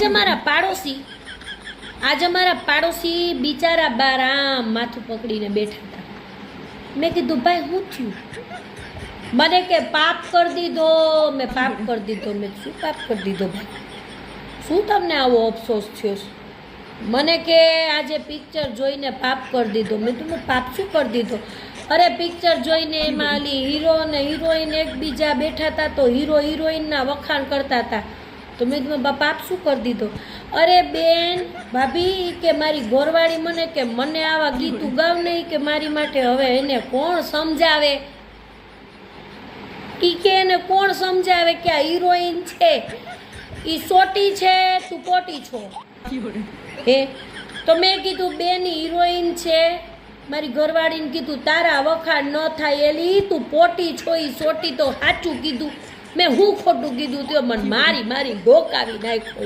आज हमारा पाड़ोशी बिचारा बाराम माथुं पकड़ीने बैठा था। मैं कीधुं भाई हूँ थयुं? मने के पाप कर दीधो। मैं पाप कर दीधो। मैं शुं पाप कर दीधो भाई? शुं तमने आवो अफसोस थयो? मने के आजे पिक्चर जोईने पाप कर दीधो। मैं तुमने पाप शुं कर दीधो? अरे पिक्चर जोईने एमां आली हीरो ने हीरोइन एकबीजा बैठा था तो हीरो हीरोइन ना वखाण करता था तो मैं तुम्हें पाप शू कर दीधो? अरे बेन भाभी के मारी घरवाળી मने के मने आवा गीतू गाव नहीं के मारी माटे हवे एने कोण समजावे? ई के एने कोण समजावे के आ हीरोइन छे ई सोटी छे तू पोटी छो? हे तो मैं कीधुं बेन हीरोइन छे मारी घरवाळीने कीधुं तारा वखाण न थाय एली तू पोटी छो ई सोटी तो साचुं कीधुं मैं हूँ खोटું કીધું त्यो मन मारी मारी ढोकावी नाख्यो।